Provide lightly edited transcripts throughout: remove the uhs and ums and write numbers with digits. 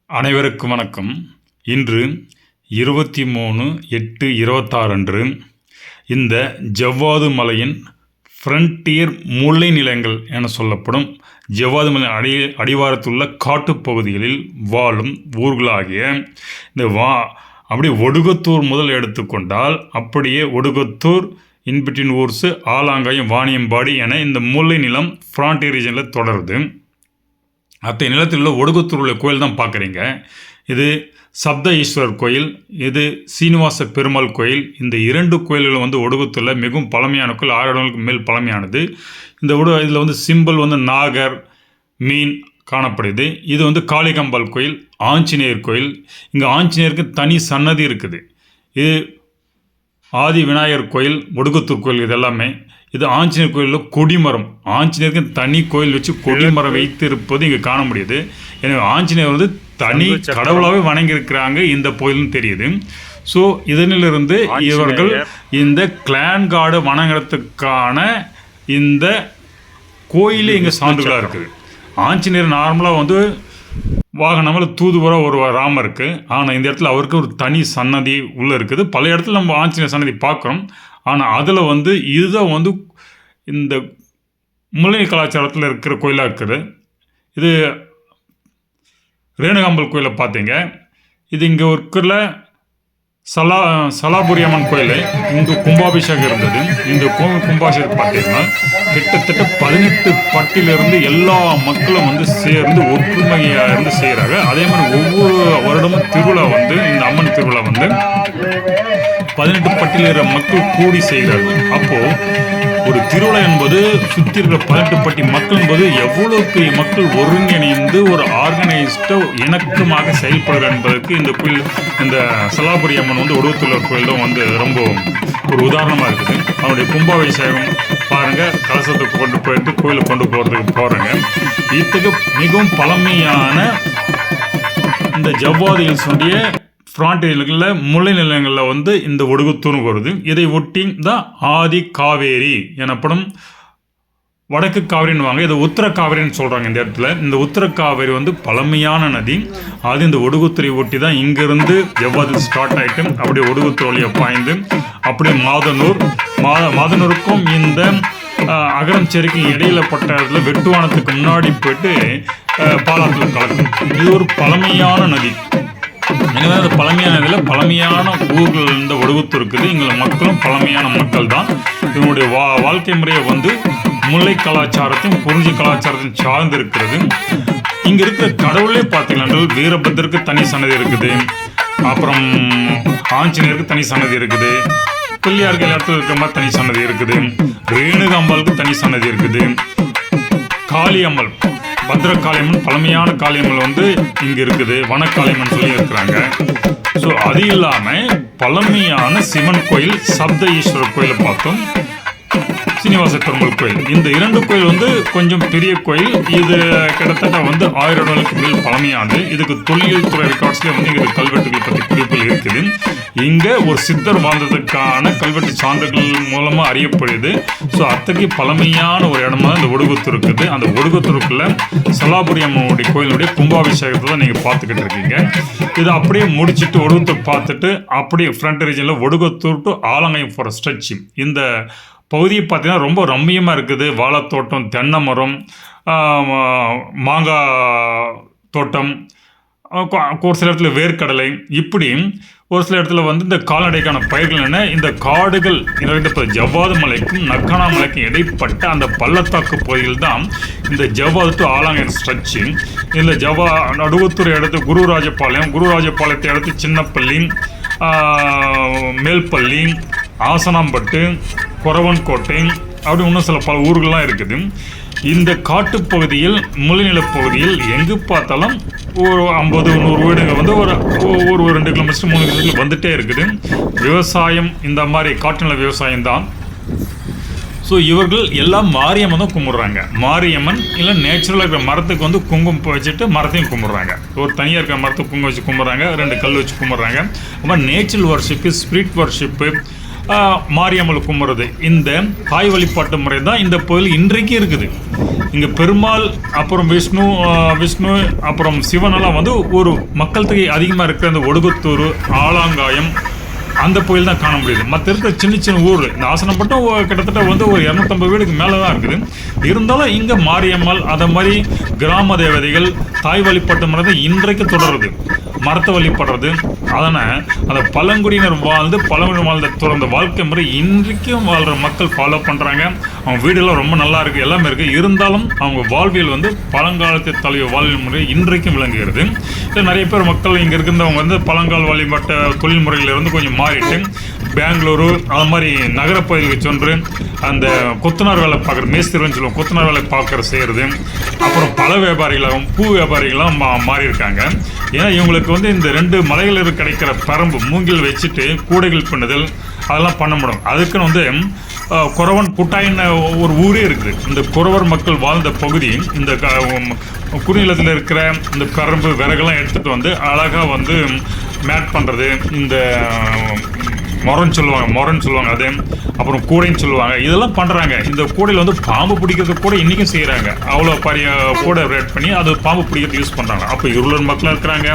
அனைவருக்கும் வணக்கம். இன்று 23/8/26 அன்று இந்த ஜவ்வாது மலையின் ஃப்ரண்டியர் முல்லை நிலங்கள் என சொல்லப்படும் ஜவ்வாது மலை அடிவாரத்துள்ள காட்டுப்பகுதிகளில் வாழும் ஊர்களாகிய இந்த அப்படியே ஒடுகத்தூர் முதல் எடுத்துக்கொண்டால் அப்படியே ஒடுகத்தூர் இன்பிட்வீன் ஊர்ஸு ஆலாங்காயம் வாணியம்பாடி என இந்த முல்லை நிலம் ஃப்ரான்டியர் ரீஜனில் தொடருது. அத்தகைய நிலத்தில் உள்ள ஒடுகத்தூர் உள்ள கோயில் தான் பார்க்குறீங்க. இது சப்த ஈஸ்வரர் கோயில், இது சீனிவாச பெருமாள் கோயில். இந்த இரண்டு கோயில்களும் வந்து ஒடுகத்தூரில் மிகவும் பழமையான கோயில், 6 இடங்களுக்கு மேல் பழமையானது. இந்த இதில் வந்து சிம்பிள் வந்து நாகர் மீன் காணப்படுது. இது வந்து காளிகம்பாள் கோயில், ஆஞ்சநேயர் கோயில். இங்கே ஆஞ்சநேயருக்கு தனி சன்னதி இருக்குது. இது ஆதி விநாயகர் கோயில், ஒடுகத்தூர் கோயில். இது எல்லாமே இது ஆஞ்சநேயர் கோயிலில் கொடிமரம், ஆஞ்சநேயருக்கு தனி கோயில் வச்சு கொடிமரம் வைத்து இருப்பது இங்கே காண முடியுது. எனவே ஆஞ்சநேயர் வந்து தனி கடவுளாகவே வணங்கியிருக்கிறாங்க இந்த கோயில்னு தெரியுது. ஸோ இதனிலிருந்து இவர்கள் இந்த கிளான் காடு வணங்குறதுக்கான இந்த கோயிலே இங்கே சான்றுகளாக இருக்குது. ஆஞ்சநேயர் நார்மலாக வந்து வாகனமில் தூதுவராக ஒரு ராமர் இருக்குது. ஆனால் இந்த இடத்துல அவருக்கு ஒரு தனி சன்னதி உள்ளே இருக்குது. பல இடத்துல நம்ம ஆஞ்சநேயர் சன்னதி பார்க்குறோம். ஆனால் அதில் வந்து இதுதான் வந்து இந்த முல்லை கலாச்சாரத்தில் இருக்கிற கோயிலாக இருக்குது. இது ரேணுகாம்பல் கோயிலை பார்த்தீங்க. இது இங்கே இருக்கிற சலாபுரி அம்மன் கோயில். இங்கே கும்பாபிஷேகம் இருந்தது. இந்த கும்பாபிஷேகம் பார்த்தீங்கன்னா கிட்டத்தட்ட 18 பட்டிலிருந்து எல்லா மக்களும் வந்து சேர்ந்து ஒற்றுமையாக இருந்து செய்கிறாங்க. அதே மாதிரி ஒவ்வொரு வருடமும் திருவிழா வந்து இந்த அம்மன் திருவிழா வந்து 18 பட்டியல் இருக்கிற மக்கள் கூடி செய்கிறார்கள். அப்போது ஒரு திருவிழா என்பது சுற்றி இருக்கிற 18 பட்டி மக்கள் என்பது எவ்வளோ பெரிய மக்கள் ஒருங்கிணைந்து ஒரு ஆர்கனைஸ்டாக இணக்கமாக செயல்படுகிறார் என்பதற்கு இந்த கோயில், இந்த சலாபுரி அம்மன் வந்து ஒடுகத்தூர் கோயில் தான் வந்து ரொம்ப ஒரு உதாரணமாக இருக்குது. அவருடைய கும்பாபிஷேகம் பாருங்கள், கலசத்தை கொண்டு போயிட்டு கோயிலுக்கு கொண்டு போகிறாங்க. இத்தகைய மிகவும் பழமையான இந்த ஜவ்வாது ஹில்ஸுடைய ஃப்ரான்டியர்களில் முல்லை நிலங்களில் வந்து இந்த ஒடுகத்தூர் வருது. இதை ஒட்டி தான் ஆதி காவேரி எனப்படும் வடக்கு காவிரின்னு வாங்க, இது உத்தர காவிரின்னு சொல்கிறாங்க. இந்த இடத்துல இந்த உத்தர காவேரி வந்து பழமையான நதி. அது இந்த ஒடுகத்தூரை ஒட்டி தான் இங்கேருந்து ஜவ்வாது ஸ்டார்ட் ஆகிட்டு அப்படியே ஒடுகத்தூர் வழியை பாய்ந்து அப்படியே மாதனூருக்கும் இந்த அகரம் செருக்கும் இடையில பட்ட இடத்துல வெட்டுவானத்துக்கு முன்னாடி போயிட்டு பாலாத்தில் கலக்கும். இது ஒரு பழமையான நதி. எனவே அந்த பழமையான இதில் பழமையான ஊர்கள் இந்த ஒடுகத்தூர் இருக்குது. இங்கே மக்களும் பழமையான மக்கள் தான். இவங்களுடைய வாழ்க்கை முறையை வந்து முல்லை கலாச்சாரத்தையும் குறிஞ்சி கலாச்சாரத்தையும் சார்ந்து இருக்கிறது. இங்கே இருக்கிற கடவுளே பார்த்தீங்கன்னா வீரபத்ருக்கு தனி சன்னதி இருக்குது, அப்புறம் ஆஞ்சநேயருக்கு தனி சன்னதி இருக்குது, பிள்ளையாருக்கு இடத்துல இருக்கிற மாதிரி தனி சன்னதி இருக்குது, ரேணுகாம்பாளுக்கு தனி சன்னதி இருக்குது, காளியம்மல் பத்ரகாளியம்மன் பழமையான காளியம்மன் வந்து இங்கே இருக்குது, வனக்காளியம்மன் சொல்லி இருக்கிறாங்க. ஸோ அது இல்லாமல் பழமையான சிவன் கோயில் சப்த ஈஸ்வரர் கோயிலை பார்த்தோம், சீனிவாச பெருமாள் கோயில். இந்த இரண்டு கோயில் வந்து கொஞ்சம் பெரிய கோயில். இது கிட்டத்தட்ட வந்து 1000 இடங்களுக்கு மேல் பழமையானது. இதுக்கு தொல்லியல் துறை ரெக்கார்ட்ஸ்லேயே வந்து இங்கே கல்வெட்டுகள் பற்றி குறிப்புகள் இருக்குது. இங்கே ஒரு சித்தர் வாழ்ந்ததுக்கான கல்வெட்டு சான்றுகள் மூலமாக அறியப்படுது. ஸோ அத்தகைய பழமையான ஒரு இடமா இந்த ஒடுகத்தூர் இருக்குது. அந்த ஒடுகத்தூருக்குள்ள சலாபுரி அம்மனுடைய கோயிலுடைய கும்பாபிஷேகத்தை தான் நீங்கள் பார்த்துக்கிட்டு இருக்கீங்க. இதை அப்படியே முடிச்சுட்டு ஒடுகத்தூர் பார்த்துட்டு அப்படியே ஃப்ரண்ட் ரீஜனில் ஒடுகத்தூர் டு ஆலங்காயம் போகிற ஸ்ட்ரெச் இந்த பகுதியை பார்த்தீங்கன்னா ரொம்ப ரம்மியமாக இருக்குது. வாழைத்தோட்டம், தென்னை மரம், மாங்காய் தோட்டம், ஒரு சில இடத்துல வேர்க்கடலை, இப்படி ஒரு சில இடத்துல வந்து இந்த கால்நடைக்கான பயிர்கள் என்ன இந்த காடுகள் நிறைந்த ஜவ்வாது மலைக்கும் நக்கானா மலைக்கும் இடைப்பட்ட அந்த பள்ளத்தாக்கு பகுதியில் தான் இந்த ஜவ்வாது டு ஆலாங்கன் ஸ்ட்ரெச்சு. இதில் ஒடுகத்தூர் எடுத்து குருராஜபாளையத்தை எடுத்து சின்னப்பள்ளி, மேல்பள்ளி, ஆசனாம்பட்டு, கொரவன்கோட்டை, அப்படி இன்னும் சில பல ஊர்கள்லாம் இருக்குது. இந்த காட்டுப்பகுதியில் முல்லைநிலப்பகுதியில் எங்கு பார்த்தாலும் ஒரு 50-100 வீடுகள் வந்து ஒரு 2 கிலோமீட்டர் 3 கிலோமீட்டர் வந்துட்டே இருக்குது. விவசாயம் இந்த மாதிரி காட்டுநில விவசாயம் தான். ஸோ இவர்கள் எல்லாம் மாரியம்மன் தான் கும்பிட்றாங்க. மாரியம்மன் இல்லை நேச்சுரலாக இருக்கிற மரத்துக்கு வந்து குங்குமம் வச்சுட்டு மரத்தையும் கும்பிட்றாங்க. ஒரு தனியாக இருக்கிற மரத்துக்கு குங்குமம் வச்சு கும்பிட்றாங்க, 2 கல் வச்சு கும்பிட்றாங்க. அப்புறம் நேச்சுரல் வர்ஷிப்பு, ஸ்பிரிட் வர்ஷிப்பு, மாரியம்மன் கும்பிட்றது. இந்த தாய் வழிபாட்டு முறை தான் இந்த கோயில் இன்றைக்கு இருக்குது. இங்கே பெருமாள், அப்புறம் விஷ்ணு அப்புறம் சிவனெல்லாம் வந்து ஒரு மக்கள் தொகை அதிகமாக இருக்கிற அந்த ஒடுகுத்தூர், ஆலாங்காயம் அந்த கோயில் தான் காண முடியுது. மற்ற இருக்கிற சின்ன சின்ன ஊர், இந்த ஆசனப்பட்டம் கிட்டத்தட்ட வந்து ஒரு 250 வீடுக்கு மேலே தான் இருக்குது. இருந்தாலும் இங்கே மாரியம்மாள் அதை மாதிரி கிராம தேவதைகள் தாய் வழிபாட்டு முறை தான் இன்றைக்கு தொடருது. மரத்தை வழிபடுறது, அதனால் அந்த பழங்குடியினர் வாழ்ந்த தொடர்ந்த வாழ்க்கை முறை இன்றைக்கும் வாழ்கிற மக்கள் ஃபாலோ பண்ணுறாங்க. அவங்க வீடெல்லாம் ரொம்ப நல்லா இருக்குது, எல்லாமே இருக்குது. இருந்தாலும் அவங்க வாழ்வியல் வந்து பழங்காலத்தை தழுவிய வாழ்வியல் முறை இன்றைக்கும் விளங்குகிறது. இல்லை நிறைய பேர் மக்கள் இங்கே இருக்கிறவங்க வந்து பழங்கால வழிபட்ட தொழில் முறையிலிருந்து கொஞ்சம் மாறிட்டு பெங்களூரு அது மாதிரி நகரப்பகுதிகளுக்கு சென்று அந்த கொத்தனார் வேலை பார்க்குற மேஸ்திரின்னு சொல்லுவோம், கொத்தனார் வேலை பார்க்குற செய்கிறது. அப்புறம் பழ வியாபாரிகளாகவும் பூ வியாபாரிகளாகவும் மாறி இருக்காங்க. ஏன்னா இவங்களுக்கு வந்து இந்த 2 மலைகளில் கிடைக்கிற பரம்பு மூங்கில் வச்சுட்டு கூடைகள் பண்ணுதல் அதெல்லாம் பண்ண முடியும். அதுக்குன்னு வந்து குறவன் குட்டாயின்னு ஒரு ஊரே இருக்குது. இந்த குறவர் மக்கள் வாழ்ந்த பகுதி இந்த குறுநிலத்தில் இருக்கிற இந்த பரம்பு விறகெல்லாம் எடுத்துகிட்டு வந்து அழகாக வந்து மேட் பண்ணுறது, இந்த மொரன்னு சொல்லுவாங்க, அது அப்புறம் கூடைன்னு சொல்லுவாங்க, இதெல்லாம் பண்ணுறாங்க. இந்த கூடையில் வந்து பாம்பு பிடிக்கிறது கூட இன்றைக்கும் செய்கிறாங்க. அவ்வளோ பெரிய கூடை ரேட் பண்ணி அது பாம்பு பிடிக்கிறது யூஸ் பண்ணுறாங்க. அப்போ இருளர் மக்களும் இருக்கிறாங்க,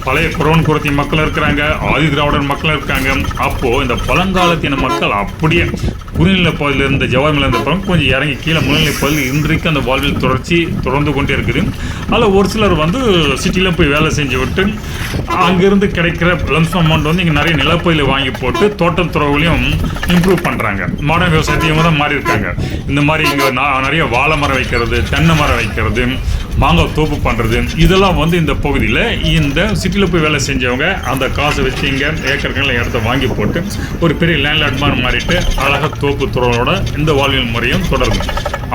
பழைய குறவன் குறத்தி மக்களும் இருக்கிறாங்க, ஆதி திராவிடர் மக்களும் இருக்காங்க. அப்போது இந்த பழங்காலத்தின மக்கள் அப்படியே குறுநிலை பகுதியில் இருந்த ஜவாஹர்மலை இருந்த பிறகு கொஞ்சம் இறங்கி கீழே முன்னிலை பகுதியில் இன்றைக்கு அந்த வாழ்வில் தொடர்ந்து கொண்டே இருக்குது. அதில் ஒரு சிலர் வந்து சிட்டியில் போய் வேலை செஞ்சு விட்டு அங்கேருந்து கிடைக்கிற லம்சம் அமௌண்ட் வந்து இங்கே நிறைய நிலப்பகுதியில் வாங்கி போட்டு தோட்டம் துறவுலையும் இம்ப்ரூவ் பண்ணுறாங்க. மாடர்ன் விவசாயத்தையும் தான் மாறி இருக்காங்க. இந்த மாதிரி இங்கே நிறைய வாழை மரம் வைக்கிறது, தென்னை மரம் வைக்கிறது, மாங்காய் தோப்பு பண்ணுறது, இதெல்லாம் வந்து இந்த பகுதியில் இந்த சிட்டியில் போய் வேலை செஞ்சவங்க அந்த காசை வச்சு இங்கே ஏக்கர்கள் இடத்த வாங்கி போட்டு ஒரு பெரிய லேண்ட்லார்ட் மாதிரி மாறிட்டு அழகாக தோப்பு துறவோட இந்த வாழ்வியல் முறையும் தொடருது.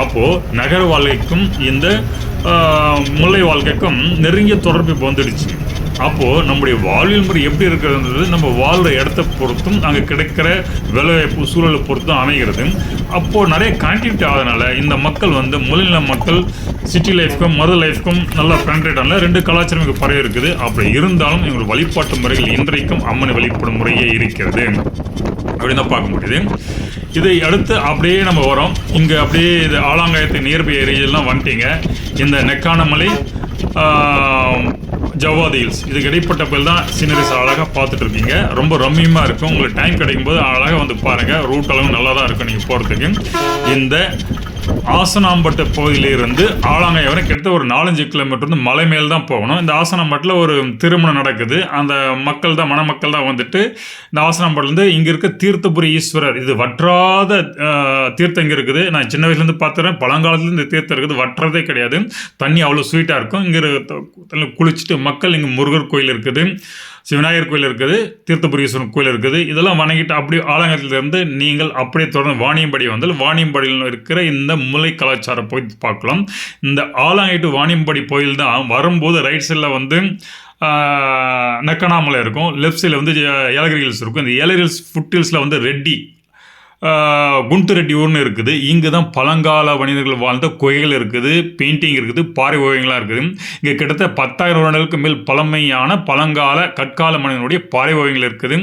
அப்போது நகர வாழ்க்கைக்கும் இந்த முல்லை வாழ்க்கைக்கும் நெருங்கிய தொடர்பு இப்போ வந்துடுச்சு. அப்போது நம்முடைய வாழ்வியல் முறை எப்படி இருக்கிறது நம்ம வாழ்கிற இடத்த பொறுத்தும் அங்கே கிடைக்கிற வேலைவாய்ப்பு சூழலை பொறுத்தும் அமைகிறது. அப்போது நிறைய கனெக்டிவிட்டி ஆகிறதுனால இந்த மக்கள் வந்து முல்லைநில மக்கள் சிட்டி லைஃப்க்கும் மத லைஃப்க்கும் நல்லா பென்ட்ரேட் ஆகல. 2 கலாச்சாரம் இங்கே பரவி இருக்குது. அப்படி இருந்தாலும் எங்கள் வழிபாட்டு முறைகள் இன்றைக்கும் அம்மனை வழிபடும் முறையே இருக்கிறது அப்படின்னு தான் பார்க்க முடியுது. இதை அடுத்து அப்படியே நம்ம வரோம். இங்கே அப்படியே இது ஆலாங்காயத்து நியர்பை ஏரியாலாம் வந்துட்டீங்க. இந்த நெக்கானமலை, ஜவ்வாது ஹில்ஸ், இதுக்கு இடைப்பட்ட பேர் தான் சீனரிஸ் அழகாக பார்த்துட்டு இருக்கீங்க. ரொம்ப ரம்மியமாக இருக்கும். உங்களுக்கு டைம் கிடைக்கும் போது அழகாக வந்து பாருங்கள். ரூட் அளவு நல்லா தான் இருக்கும் நீங்கள் போகிறதுக்கு. இந்த ஆசனாம்பட்டு பகுதியிலிருந்து ஆலாங்காய் வரை கிட்டத்தட்ட ஒரு 4-5 கிலோமீட்டர் வந்து மலை மேல் தான் போகணும். இந்த ஆசனாம்பட்டில் ஒரு திருமணம் நடக்குது. அந்த மக்கள் தான் மணமக்கள் தான் வந்துட்டு இந்த ஆசனாம்பட்டிலேருந்து இங்கே இருக்க தீர்த்தபுரி ஈஸ்வரர், இது வற்றாத தீர்த்தம் இங்கே இருக்குது. நான் சின்ன வயசுலேருந்து பார்த்துறேன். பழங்காலத்துலேருந்து இந்த தீர்த்தம் இருக்குது, வற்றதே கிடையாது. தண்ணி அவ்வளோ ஸ்வீட்டாக இருக்கும். இங்கே குளிச்சுட்டு மக்கள், இங்கே முருகர் கோயில் இருக்குது, விநாயகர் கோயில் இருக்குது, தீர்த்தபுரீஸ்வரன் கோயில் இருக்குது. இதெல்லாம் வணங்கிட்டு அப்படியே ஆலங்கத்திலிருந்து நீங்கள் அப்படியே தொடர்ந்து வாணியம்படி வந்தால் வாணியம்படியில் இருக்கிற இந்த முல்லை கலாச்சார போய் பார்க்கலாம். இந்த ஆலங்காய் டு வாணியம்படி கோயில் தான் வரும்போது ரைட் சைடில் வந்து நெக்கனாமலை இருக்கும், லெஃப்ட் சைடில் வந்து ஏலகிரி ஹில்ஸ் இருக்கும். இந்த ஏலகிரி ஹில்ஸ் ஃபுட் ஹில்ஸில் வந்து ரெட்டி குண்டு ரெட்டி ஊர்னு இருக்குது. இங்கே தான் பழங்கால மனிதர்கள் வாழ்ந்த குகைகள் இருக்குது, பெயிண்டிங் இருக்குது, பாறை ஓவியங்களாக இருக்குது. இங்கே கிட்டத்தட்ட 10,000 வருடங்களுக்கு மேல் பழமையான பழங்கால கற்கால மனிதனுடைய பாறை ஓவியங்கள் இருக்குது.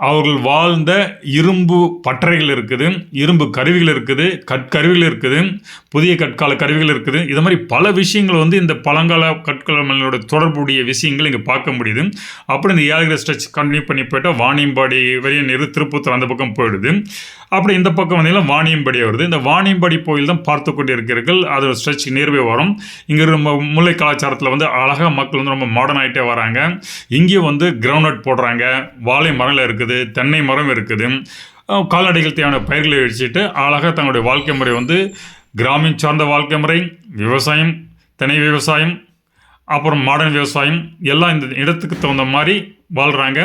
அவர்கள் வாழ்ந்த இரும்பு பட்டறைகள் இருக்குது, இரும்பு கருவிகள் இருக்குது, கற்கருவிகள் இருக்குது, புதிய கற்கால கருவிகள் இருக்குது. இது மாதிரி பல விஷயங்கள் வந்து இந்த பழங்கால கற்கால மனிதனோட தொடர்புடைய விஷயங்கள் இங்கே பார்க்க முடியுது. அப்படி இந்த ஏலகிரி ஸ்ட்ரெச் கண்டினியூ பண்ணி போயிட்டால் வாணியம்பாடி வரைய திருப்பத்தூர் அந்த பக்கம் போயிடுது. அப்படி இந்த பக்கம் வந்தீங்கன்னா வாணியம்படி வருது. இந்த வாணியம்படி கோயில் தான் பார்த்து கொண்டு இருக்கிறீர்கள். அது ஸ்ட்ரெச் நேர்வே வரும். இங்கே ரொம்ப முல்லை கலாச்சாரத்தில் வந்து அழகாக மக்கள் வந்து ரொம்ப மாடர்ன் ஆகிட்டே வராங்க. இங்கேயும் வந்து கிரவுண்ட் போடுறாங்க, வாழை மரம் இருக்குது, தென்னை மரம் இருக்குது. கால்நடைகள் தேவையான பயிர்களை வச்சுட்டு அழகாக தங்களுடைய வாழ்க்கை முறை வந்து கிராமம் சார்ந்த வாழ்க்கை முறை, விவசாயம், திணை விவசாயம், அப்புறம் மாடர்ன் விவசாயம் எல்லாம் இந்த இடத்துக்கு தகுந்த மாதிரி வாழ்கிறாங்க.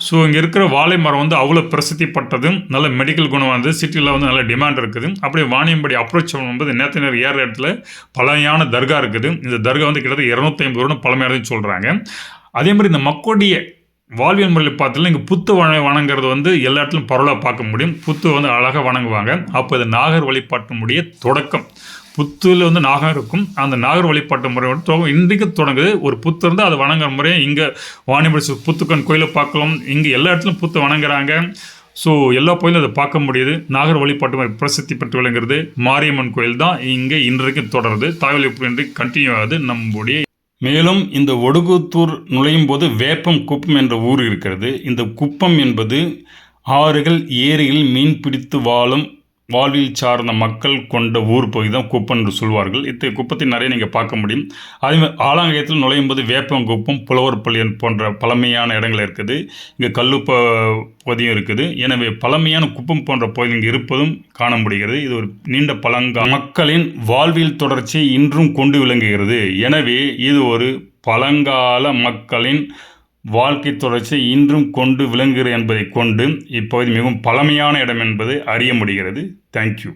ஸோ இங்கே இருக்கிற வாழை மரம் வந்து அவ்வளோ பிரசித்திப்பட்டது, நல்ல மெடிக்கல் குணம் வந்து சிட்டியில் வந்து நல்ல டிமாண்ட் இருக்குது. அப்படியே வாணியம்படி அப்ரோச் பண்ணும்போது நேற்று ஏற இடத்துல பழமையான தர்கா இருக்குது. இந்த தர்கா வந்து கிட்டத்தட்ட 250 வருடம் பழமையானதுன்னு சொல்கிறாங்க. அதே மாதிரி இந்த மக்களுடைய வாழ்வியல் முறையில் பார்த்தீங்கன்னா இங்கே புத்து வணங்குறது வந்து எல்லா இடத்துலையும் பரவலாக பார்க்க முடியும். புத்து வந்து அழகாக வணங்குவாங்க. அப்போ இது நாகர் வழிபாட்டினுடைய தொடக்கம். புத்தில் வந்து நாகம் இருக்கும். அந்த நாகர் வழிபாட்டு முறை இன்றைக்கு தொடங்குது. ஒரு புத்து இருந்தால் அதை வணங்குற முறையை இங்கே வாணியம்படி புத்துக்கன் கோயிலை பார்க்கலாம். இங்கே எல்லா இடத்துலையும் புத்து வணங்குறாங்க. ஸோ எல்லா கோயிலும் அதை பார்க்க முடியுது. நாகர் வழிபாட்டு முறை பிரசித்தி பெற்று விளங்குறது மாரியம்மன் கோயில் தான் இங்கே இன்றைக்கும் தொடருது. தாய்வழி கண்டினியூ ஆகுது நம்முடைய. மேலும் இந்த ஒடுகுத்தூர் நுழையும் போது வேப்பம் குப்பம் என்ற ஊர் இருக்கிறது. இந்த குப்பம் என்பது ஆறுகள் ஏரியில் மீன் பிடித்து வாழும் வாழ்வில் சார்ந்த மக்கள் கொண்ட ஊர் பகுதி தான் குப்பம் என்று சொல்வார்கள். இத்தகைய குப்பத்தை நிறைய நீங்கள் பார்க்க முடியும். அதேமாதிரி ஆலாங்கயத்தில் நுழையும் போது வேப்பம் குப்பம் புலவர்பள்ளி போன்ற பழமையான இடங்கள் இருக்குது. இங்கே கல்லுப்ப பகுதியும் இருக்குது. எனவே பழமையான குப்பம் போன்ற பகுதி இங்கே இருப்பதும் காண முடிகிறது. இது ஒரு நீண்ட மக்களின் வாழ்வியல் தொடர்ச்சியை இன்றும் கொண்டு விளங்குகிறது. எனவே இது ஒரு பழங்கால மக்களின் வாழ்க்கை தொடர்ச்சி இன்றும் கொண்டு விளங்குகிறது என்பதை கொண்டு இப்பகுதி மிகவும் பழமையான இடம் என்பது அறிய முடிகிறது. தேங்க்யூ.